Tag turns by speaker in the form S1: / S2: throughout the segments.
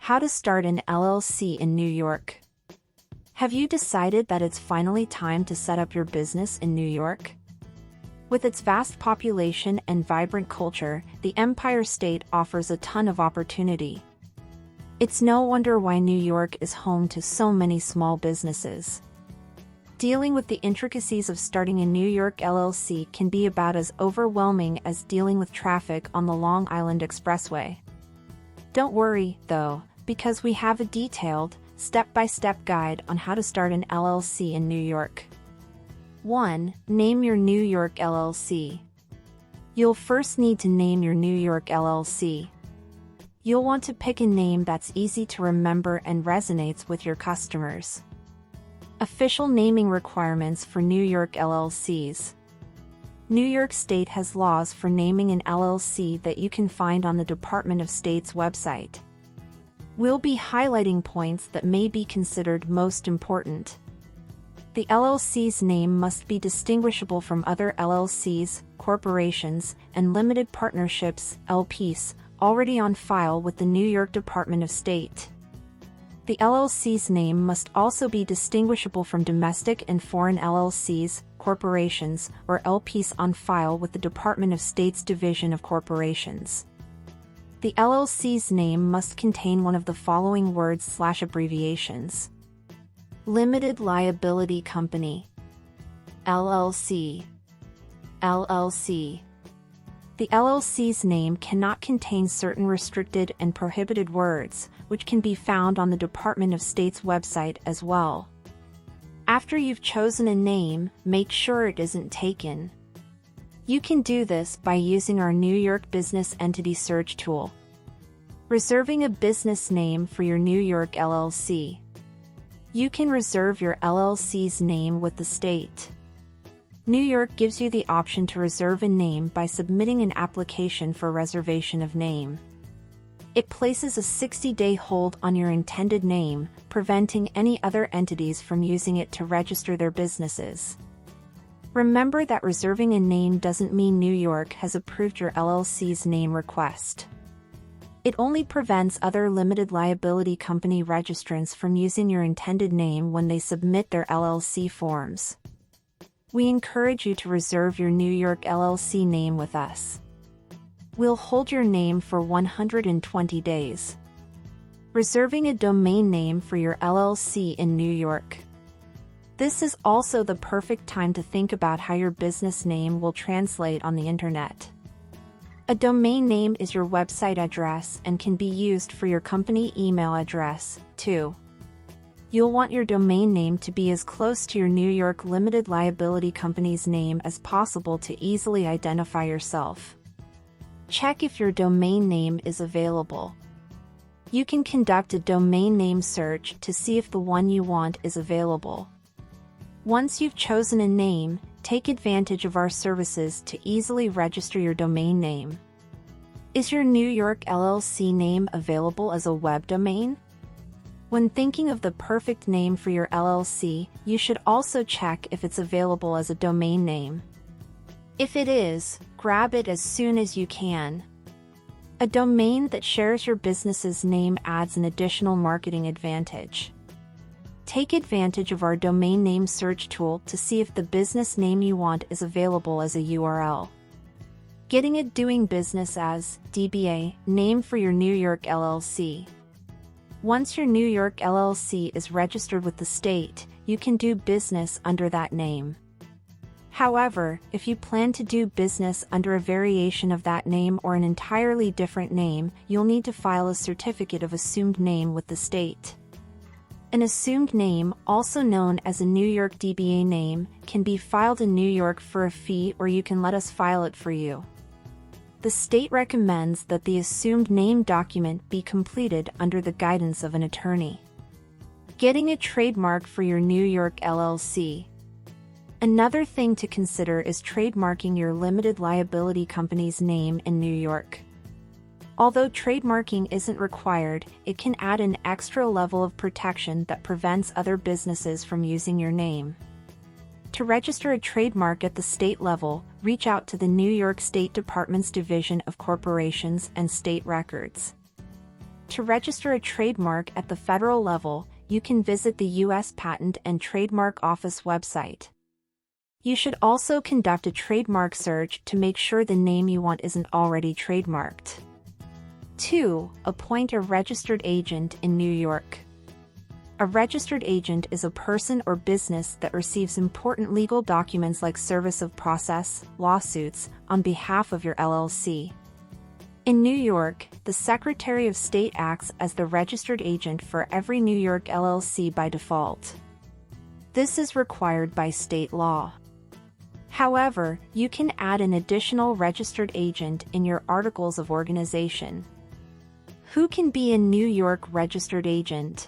S1: How to start an LLC in New York. Have you decided that it's finally time to set up your business in New York? With its vast population and vibrant culture, the Empire State offers a ton of opportunity. It's no wonder why New York is home to so many small businesses. Dealing with the intricacies of starting a New York LLC can be about as overwhelming as dealing with traffic on the Long Island Expressway. Don't worry, though, because we have a detailed, step-by-step guide on how to start an LLC in New York. 1. Name your New York LLC. You'll first need to name your New York LLC. You'll want to pick a name that's easy to remember and resonates with your customers. Official naming requirements for New York LLCs. New York State has laws for naming an LLC that you can find on the Department of State's website. We'll be highlighting points that may be considered most important. The LLC's name must be distinguishable from other LLCs, corporations, and limited partnerships, LPs, already on file with the New York Department of State. The LLC's name must also be distinguishable from domestic and foreign LLCs, corporations, or LPs on file with the Department of State's Division of Corporations. The LLC's name must contain one of the following words/abbreviations. Limited Liability Company. LLC. LLC. The LLC's name cannot contain certain restricted and prohibited words, which can be found on the Department of State's website as well. After you've chosen a name, make sure it isn't taken. You can do this by using our New York Business Entity Search tool. Reserving a business name for your New York LLC. You can reserve your LLC's name with the state. New York gives you the option to reserve a name by submitting an application for reservation of name. It places a 60-day hold on your intended name, preventing any other entities from using it to register their businesses. Remember that reserving a name doesn't mean New York has approved your LLC's name request. It only prevents other limited liability company registrants from using your intended name when they submit their LLC forms. We encourage you to reserve your New York LLC name with us. We'll hold your name for 120 days. Reserving a domain name for your LLC in New York. This is also the perfect time to think about how your business name will translate on the internet. A domain name is your website address and can be used for your company email address, too. You'll want your domain name to be as close to your New York Limited Liability Company's name as possible to easily identify yourself. Check if your domain name is available. You can conduct a domain name search to see if the one you want is available. Once you've chosen a name, take advantage of our services to easily register your domain name. Is your New York LLC name available as a web domain? When thinking of the perfect name for your LLC, you should also check if it's available as a domain name. If it is, grab it as soon as you can. A domain that shares your business's name adds an additional marketing advantage. Take advantage of our domain name search tool to see if the business name you want is available as a URL. Getting it doing business as DBA name for your New York LLC. Once your New York LLC is registered with the state, you can do business under that name. However, if you plan to do business under a variation of that name or an entirely different name, you'll need to file a certificate of assumed name with the state. An assumed name, also known as a New York DBA name, can be filed in New York for a fee, or you can let us file it for you. The state recommends that the assumed name document be completed under the guidance of an attorney. Getting a trademark for your New York LLC. Another thing to consider is trademarking your limited liability company's name in New York. Although trademarking isn't required, it can add an extra level of protection that prevents other businesses from using your name. To register a trademark at the state level, reach out to the New York State Department's Division of Corporations and State Records. To register a trademark at the federal level, you can visit the U.S. Patent and Trademark Office website. You should also conduct a trademark search to make sure the name you want isn't already trademarked. 2. Appoint a registered agent in New York. A registered agent is a person or business that receives important legal documents like service of process, lawsuits, on behalf of your LLC. In New York, the Secretary of State acts as the registered agent for every New York LLC by default. This is required by state law. However, you can add an additional registered agent in your Articles of Organization. Who can be a New York registered agent?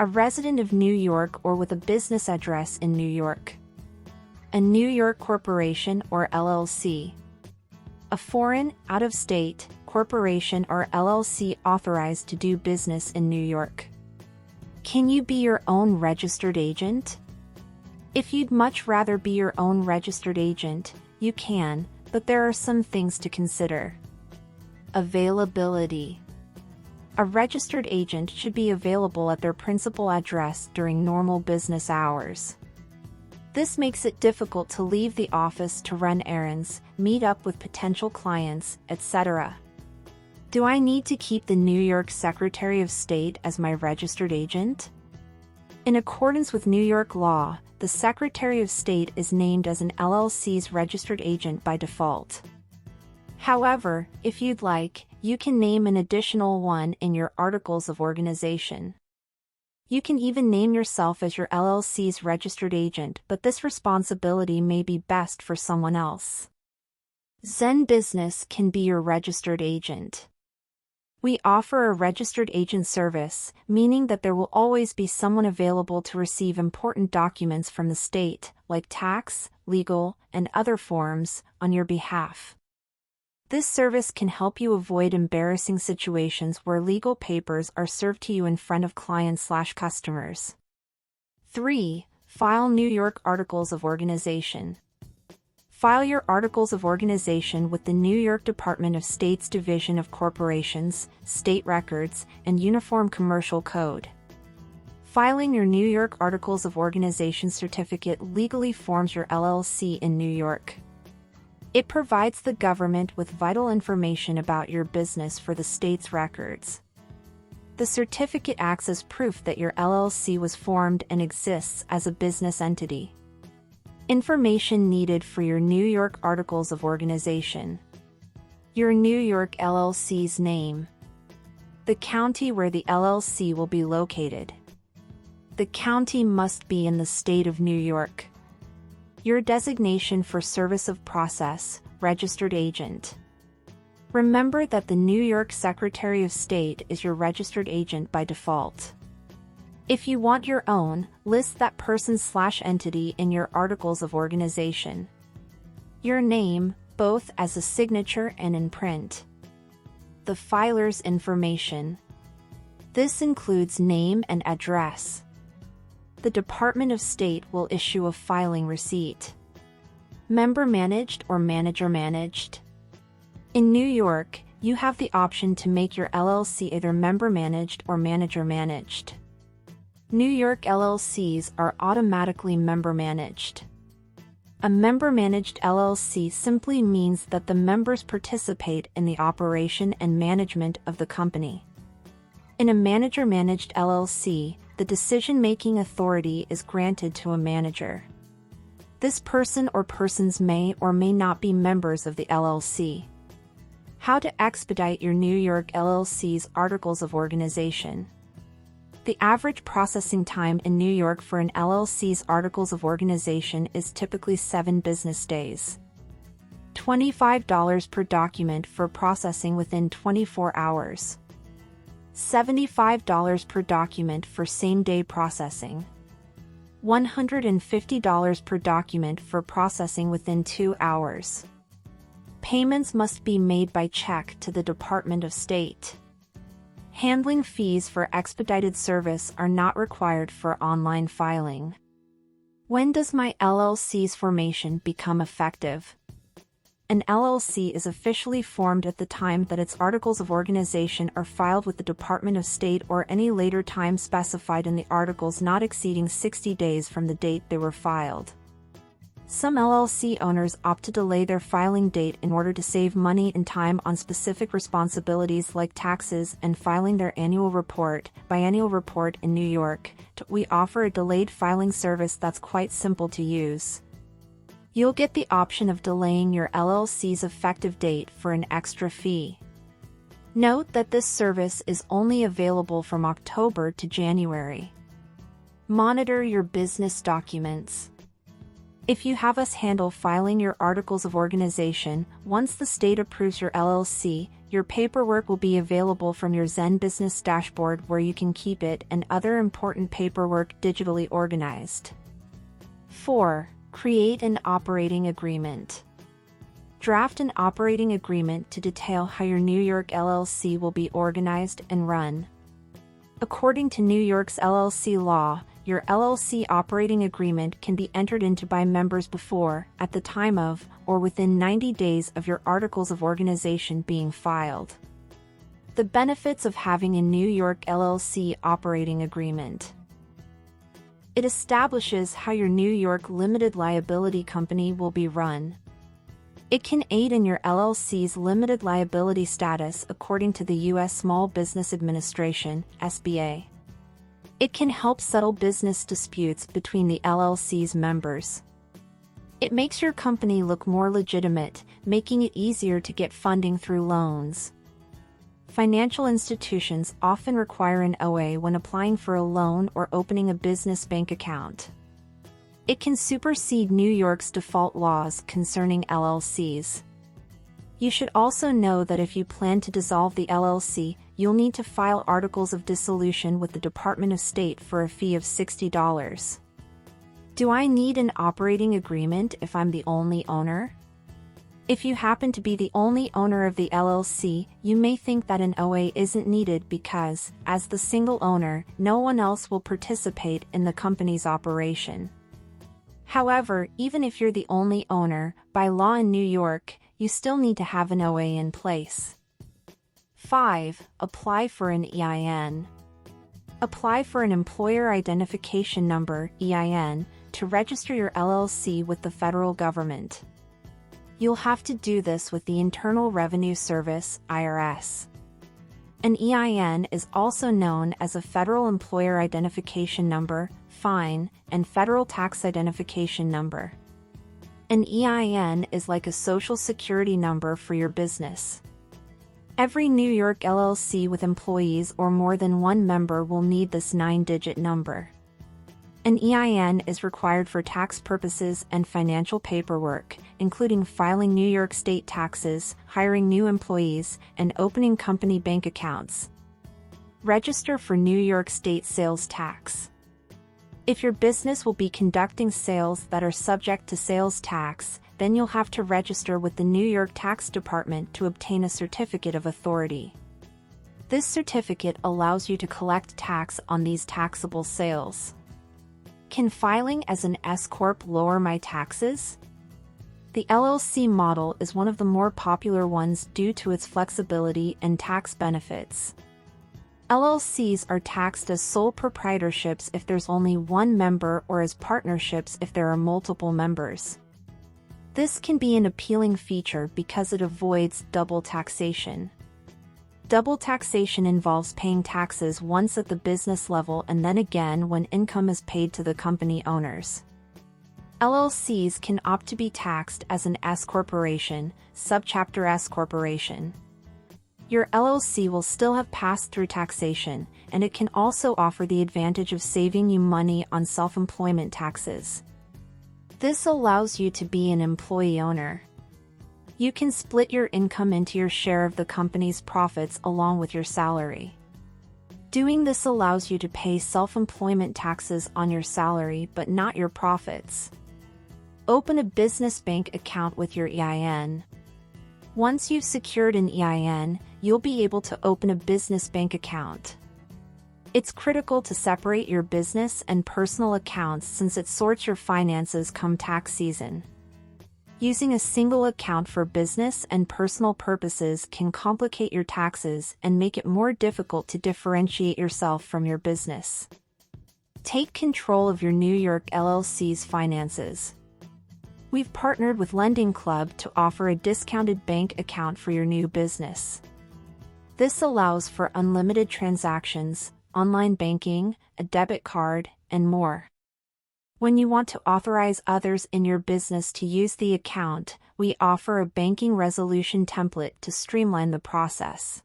S1: A resident of New York or with a business address in New York. A New York corporation or LLC. A foreign, out-of-state, corporation or LLC authorized to do business in New York. Can you be your own registered agent? If you'd much rather be your own registered agent, you can, but there are some things to consider. Availability. A registered agent should be available at their principal address during normal business hours. This makes it difficult to leave the office to run errands, meet up with potential clients, etc. Do I need to keep the New York Secretary of State as my registered agent? In accordance with New York law, the Secretary of State is named as an LLC's registered agent by default. However, if you'd like, you can name an additional one in your Articles of Organization. You can even name yourself as your LLC's registered agent, but this responsibility may be best for someone else. Zen Business can be your registered agent. We offer a registered agent service, meaning that there will always be someone available to receive important documents from the state, like tax, legal, and other forms, on your behalf. This service can help you avoid embarrassing situations where legal papers are served to you in front of clients/customers. 3. File New York Articles of Organization. File your Articles of Organization with the New York Department of State's Division of Corporations, State Records, and Uniform Commercial Code. Filing your New York Articles of Organization certificate legally forms your LLC in New York. It provides the government with vital information about your business for the state's records. The certificate acts as proof that your LLC was formed and exists as a business entity. Information needed for your New York Articles of Organization. Your New York LLC's name. The county where the LLC will be located. The county must be in the state of New York. Your designation for service of process, registered agent. Remember that the New York Secretary of State is your registered agent by default. If you want your own, list that person/entity in your Articles of Organization. Your name, both as a signature and in print. The filer's information. This includes name and address. The Department of State will issue a filing receipt. Member managed or manager managed. In New York, you have the option to make your LLC either member managed or manager managed. New York LLCs are automatically member managed. A member managed LLC simply means that the members participate in the operation and management of the company. In a manager managed LLC, the decision-making authority is granted to a manager. This person or persons may or may not be members of the LLC. How to expedite your New York LLC's Articles of Organization. The average processing time in New York for an LLC's Articles of Organization is typically 7 business days. $25 per document for processing within 24 hours. $75 per document for same-day processing. $150 per document for processing within 2 hours. Payments must be made by check to the Department of State. Handling fees for expedited service are not required for online filing. When does my LLC's formation become effective? An LLC is officially formed at the time that its articles of organization are filed with the Department of State or any later time specified in the articles not exceeding 60 days from the date they were filed. Some LLC owners opt to delay their filing date in order to save money and time on specific responsibilities like taxes and filing their annual report, biennial report in New York. We offer a delayed filing service that's quite simple to use. You'll get the option of delaying your LLC's effective date for an extra fee. Note that this service is only available from October to January. Monitor your business documents. If you have us handle filing your articles of organization, once the state approves your LLC, your paperwork will be available from your Zen Business dashboard where you can keep it and other important paperwork digitally organized. 4. Create an operating agreement. Draft an operating agreement to detail how your New York LLC will be organized and run. According to New York's LLC law, your LLC operating agreement can be entered into by members before, at the time of, or within 90 days of your articles of organization being filed. The benefits of having a New York LLC operating agreement. It establishes how your New York limited liability company will be run. It can aid in your LLC's limited liability status according to the U.S. Small Business Administration, SBA. It can help settle business disputes between the LLC's members. It makes your company look more legitimate, making it easier to get funding through loans. Financial institutions often require an OA when applying for a loan or opening a business bank account. It can supersede New York's default laws concerning LLCs. You should also know that if you plan to dissolve the LLC, you'll need to file articles of dissolution with the Department of State for a fee of $60. Do I need an operating agreement if I'm the only owner? If you happen to be the only owner of the LLC, you may think that an OA isn't needed because, as the single owner, no one else will participate in the company's operation. However, even if you're the only owner, by law in New York, you still need to have an OA in place. 5. Apply for an EIN. Apply for an Employer Identification Number, EIN, to register your LLC with the federal government. You'll have to do this with the Internal Revenue Service, IRS. An EIN is also known as a Federal Employer Identification Number, FEIN, and Federal Tax Identification Number. An EIN is like a Social Security number for your business. Every New York LLC with employees or more than one member will need this 9-digit number. An EIN is required for tax purposes and financial paperwork, including filing New York state taxes, hiring new employees, and opening company bank accounts. Register for New York State sales tax. If your business will be conducting sales that are subject to sales tax, then you'll have to register with the New York Tax Department to obtain a certificate of authority. This certificate allows you to collect tax on these taxable sales. Can filing as an S-Corp lower my taxes? The LLC model is one of the more popular ones due to its flexibility and tax benefits. LLCs are taxed as sole proprietorships if there's only one member or as partnerships if there are multiple members. This can be an appealing feature because it avoids double taxation. Double taxation involves paying taxes once at the business level and then again when income is paid to the company owners. LLCs can opt to be taxed as an S corporation, subchapter S corporation. Your LLC will still have pass-through taxation, and it can also offer the advantage of saving you money on self-employment taxes. This allows you to be an employee owner. You can split your income into your share of the company's profits along with your salary. Doing this allows you to pay self-employment taxes on your salary but not your profits. Open a business bank account with your EIN. Once you've secured an EIN, you'll be able to open a business bank account. It's critical to separate your business and personal accounts since it sorts your finances come tax season. Using a single account for business and personal purposes can complicate your taxes and make it more difficult to differentiate yourself from your business. Take control of your New York LLC's finances. We've partnered with Lending Club to offer a discounted bank account for your new business. This allows for unlimited transactions, online banking, a debit card, and more. When you want to authorize others in your business to use the account, we offer a banking resolution template to streamline the process.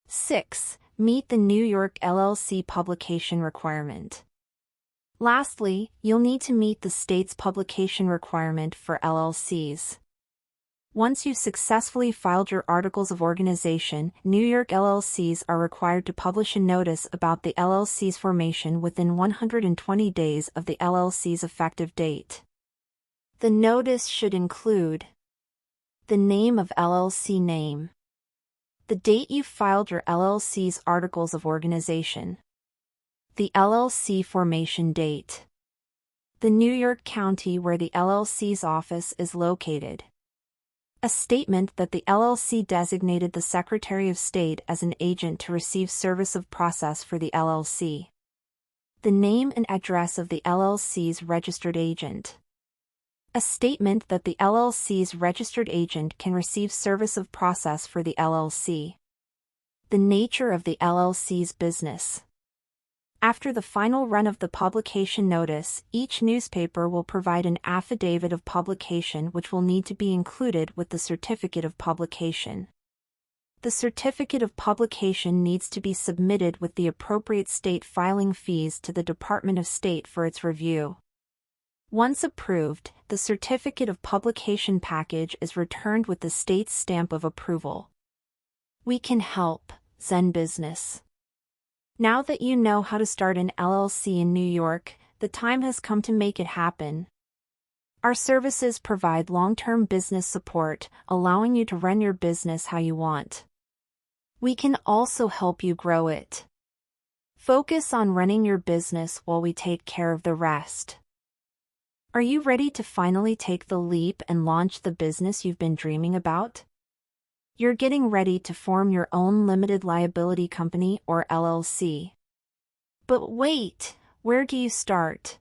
S1: 6. Meet the New York LLC publication requirement. Lastly, you'll need to meet the state's publication requirement for LLCs. Once you've successfully filed your articles of organization, New York LLCs are required to publish a notice about the LLC's formation within 120 days of the LLC's effective date. The notice should include the name of LLC name, the date you filed your LLC's articles of organization, the LLC formation date, the New York county where the LLC's office is located, a statement that the LLC designated the Secretary of State as an agent to receive service of process for the LLC, the name and address of the LLC's registered agent, a statement that the LLC's registered agent can receive service of process for the LLC, the nature of the LLC's business. After the final run of the publication notice, each newspaper will provide an affidavit of publication which will need to be included with the certificate of publication. The certificate of publication needs to be submitted with the appropriate state filing fees to the Department of State for its review. Once approved, the certificate of publication package is returned with the state's stamp of approval. We can help, Zen Business. Now that you know how to start an LLC in New York, the time has come to make it happen. Our services provide long-term business support, allowing you to run your business how you want. We can also help you grow it. Focus on running your business while we take care of the rest. Are you ready to finally take the leap and launch the business you've been dreaming about? You're getting ready to form your own limited liability company or LLC. But wait, where do you start?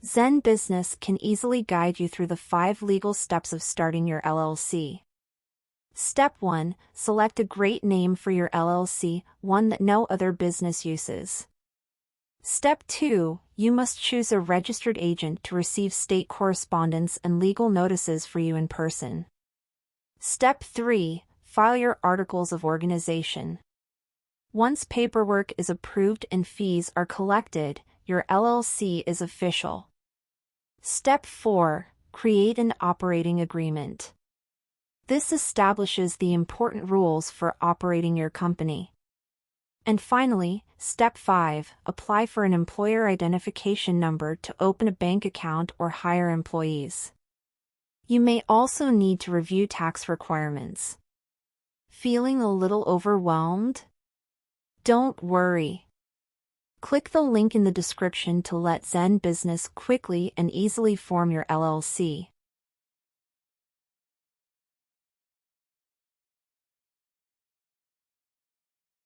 S1: Zen Business can easily guide you through the 5 legal steps of starting your LLC. Step 1. Select a great name for your LLC, one that no other business uses. Step 2. You must choose a registered agent to receive state correspondence and legal notices for you in person. Step 3. File your articles of organization. Once paperwork is approved and fees are collected, your LLC is official. Step 4. Create an operating agreement. This establishes the important rules for operating your company. And finally, Step 5. Apply for an employer identification number to open a bank account or hire employees. You may also need to review tax requirements. Feeling a little overwhelmed? Don't worry. Click the link in the description to let Zen Business quickly and easily form your LLC.